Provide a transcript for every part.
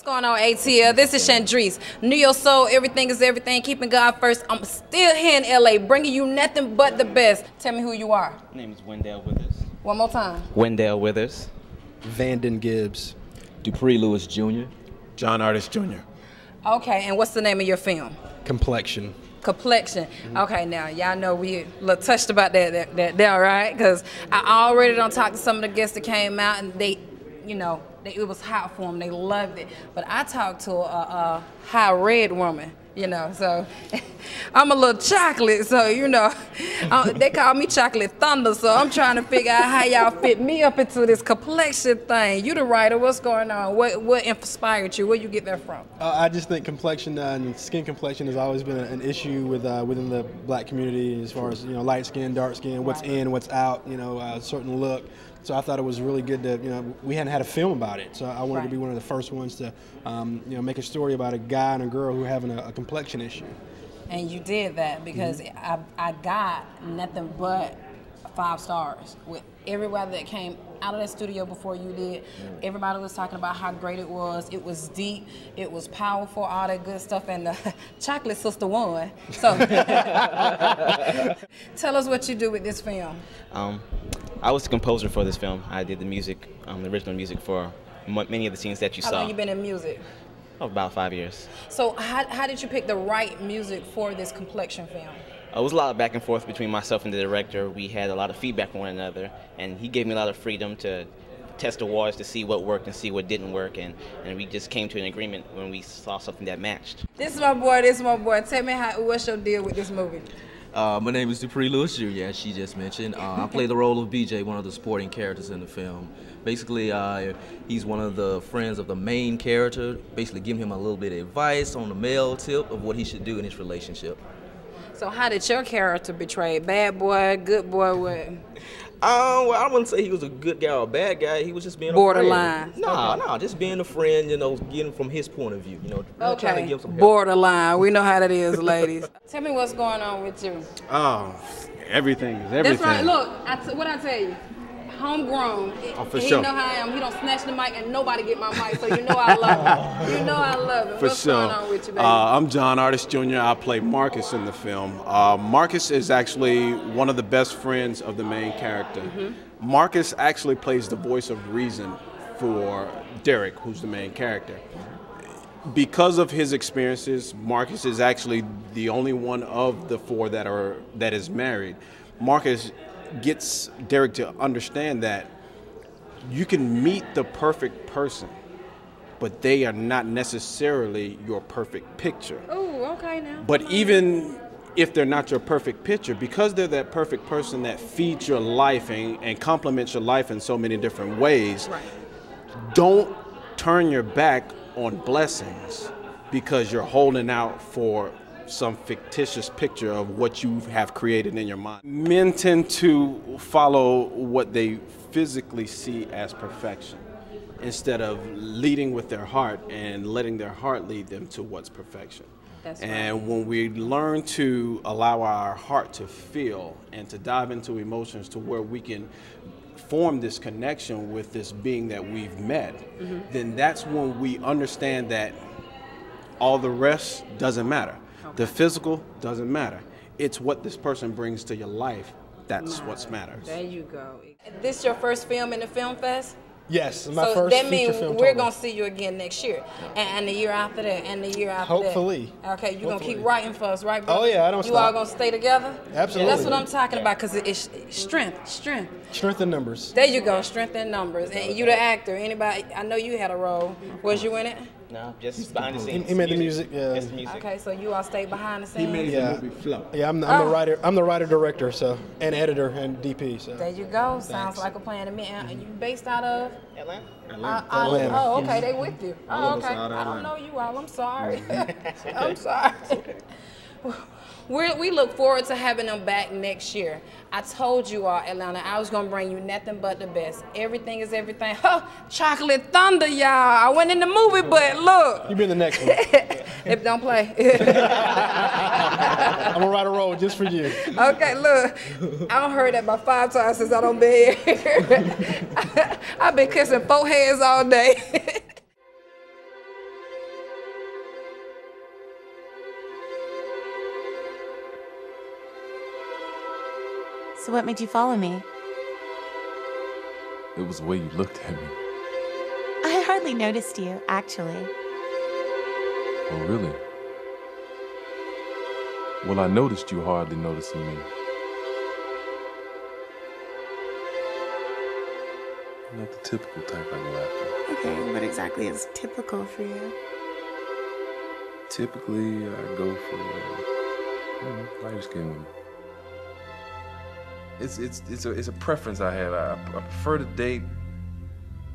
What's going on, ATL? This is CHANDRISE. Neo Soul, everything is everything. Keeping God first. I'm still here in LA, bringing you nothing but the best. Tell me who you are. My name is Wendell Withers. One more time. Wendell Withers. VAN GIBBS. Dupree Lewis Jr. John Artist Jr. Okay, and what's the name of your film? Complexion. Complexion. Okay, now y'all know we a little touched about that right? Because I already done talked to some of the guests that came out, and they, you know, it was hot for them. They loved it. But I talked to a high red woman, you know, so I'm a little chocolate, so, you know, they call me Chocolate Thunder, so I'm trying to figure out how y'all fit me up into this complexion thing. You the writer, what's going on? What inspired you? Where you get that from? I just think complexion and skin complexion has always been an issue with within the black community, as far as, you know, light skin, dark skin, what's in, what's out, you know, a certain look. So I thought it was really good to, you know, we hadn't had a film about it, so I wanted to be one of the first ones to, you know, make a story about a guy and a girl who are having a complexion issue. And you did that because I got nothing but 5 stars with everybody that came out of that studio before you did. Everybody was talking about how great it was. It was deep, it was powerful, all that good stuff, and the Chocolate Sister won. So tell us what you do with this film. I was the composer for this film. I did the music, the original music for many of the scenes that you saw. How long you been in music? Oh, about 5 years. So how did you pick the right music for this Complexion film? It was a lot of back and forth between myself and the director. We had a lot of feedback from one another, and he gave me a lot of freedom to test the waters to see what worked and see what didn't work, and we just came to an agreement when we saw something that matched. This is my boy, this is my boy. Tell me what's your deal with this movie? My name is Dupree Lewis Jr., as she just mentioned. I play the role of BJ, one of the supporting characters in the film. Basically, he's one of the friends of the main character, basically giving him a little bit of advice on the male tip of what he should do in his relationship. So how did your character betray? Bad boy, good boy, what? Well, I wouldn't say he was a good guy or a bad guy. He was just being borderline. A friend. No, just being a friend, you know, getting from his point of view, you know, really trying to give some help. Borderline. We know how that is, ladies. Tell me what's going on with you. Oh, everything is everything. That's right. Look, what I tell you. Homegrown. Oh, for he sure. Know how I am. He don't snatch the mic and nobody get my mic, so you know I love him. You know I love him. What's going on with you, baby? I'm John Artist Jr. I play Marcus in the film. Marcus is actually one of the best friends of the main character. Marcus actually plays the voice of reason for Derek, who's the main character. Because of his experiences, Marcus is actually the only one of the 4 that is married. Marcus gets Derek to understand that you can meet the perfect person, but they are not necessarily your perfect picture. Oh, okay now. But even if they're not your perfect picture, because they're that perfect person that feeds your life and complements your life in so many different ways, don't turn your back on blessings because you're holding out for some fictitious picture of what you have created in your mind. Men tend to follow what they physically see as perfection instead of leading with their heart and letting their heart lead them to what's perfection. That's and right. When we learn to allow our heart to feel and to dive into emotions to where we can form this connection with this being that we've met, then that's when we understand that all the rest doesn't matter. The physical doesn't matter. It's what this person brings to your life. That's what matters. There you go. This your first film in the Film Fest? Yes, my so first that feature means film. we're going to see you again next year. And the year after that, and the year after Hopefully. that. Okay, you're going to keep writing for us, right, bro? Oh, yeah, I don't stop. You all going to stay together? Absolutely. That's what I'm talking about, because it's strength. Strength in numbers. There you go, strength in numbers. And you the actor. Anybody, I know you had a role. Was you in it? No, just behind the scenes. He made the music. Yeah. Just the music. Okay, so you all stayed behind the scenes? He made the movie flow. Yeah, I'm the writer. I'm the writer, director, so, and editor and DP. So. There you go. Sounds like a plan to me. Are you based out of? Atlanta? Atlanta. Oh, okay, they with you. Oh, okay. I don't know you all. I'm sorry. I'm sorry. We look forward to having them back next year. I told you all, Atlanta, I was going to bring you nothing but the best. Everything is everything. Oh, Chocolate Thunder, y'all. I went in the movie, but look. You be in the next one. If don't play. I'm going to write a role just for you. Okay, look. I done heard that about 5 times since I done been here. I've been kissing 4 heads all day. So what made you follow me? It was the way you looked at me. I hardly noticed you, actually. Oh, really? Well, I noticed you hardly noticing me. You're not the typical type I go after. Okay, what exactly is typical for you? Typically, I go for lighter-skinned women. It's a preference I have. I prefer to date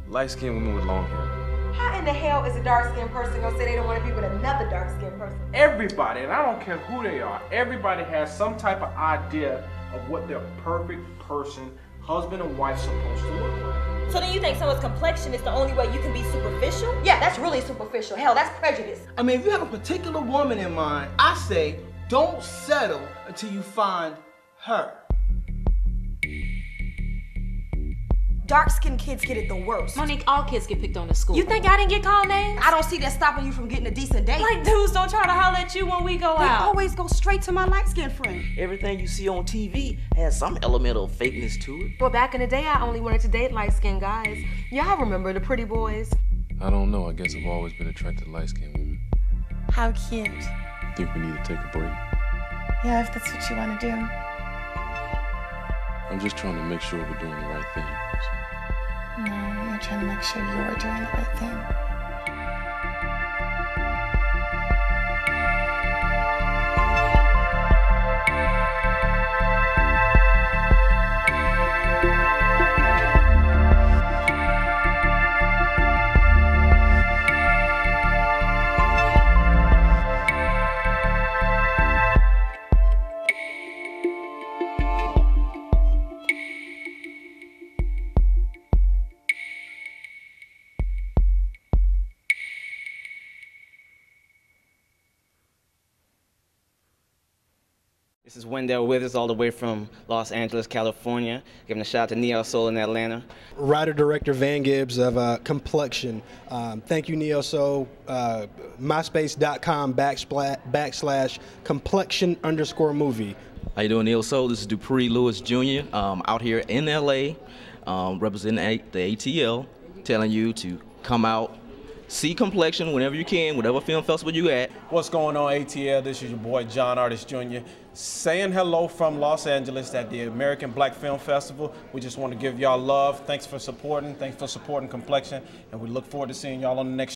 light-skinned women with long hair. How in the hell is a dark-skinned person gonna say they don't want to be with another dark-skinned person? Everybody, and I don't care who they are, everybody has some type of idea of what their perfect person, husband and wife, supposed to look like. So then you think someone's complexion is the only way you can be superficial? Yeah, that's really superficial. Hell, that's prejudice. I mean, if you have a particular woman in mind, I say don't settle until you find her. Dark-skinned kids get it the worst. Monique, all kids get picked on at school. You think I didn't get called names? I don't see that stopping you from getting a decent date. Like dudes don't try to holler at you when we go They out. always go straight to my light-skinned friend. Everything you see on TV has some element of fakeness to it. Well, back in the day, I only wanted to date light-skinned guys. Y'all remember the pretty boys? I don't know. I guess I've always been attracted to light-skinned women. How cute. I think we need to take a break. Yeah, if that's what you want to do. I'm just trying to make sure we're doing the right thing. No, you're trying to make sure you're doing the right thing. This is Wendell Withers, all the way from Los Angeles, California. Giving a shout out to Neo Soul in Atlanta. Writer-director Van Gibbs of Complexion. Thank you, Neo Soul. MySpace.com/complexion_movie. How you doing, Neo Soul? This is Dupree Lewis Jr. Out here in LA, representing the ATL, telling you to come out, see Complexion whenever you can, whatever film festival you at. What's going on, ATL? This is your boy, John Artis Jr., saying hello from Los Angeles at the American Black Film Festival. We just want to give y'all love. Thanks for supporting. Thanks for supporting Complexion. And we look forward to seeing y'all on the next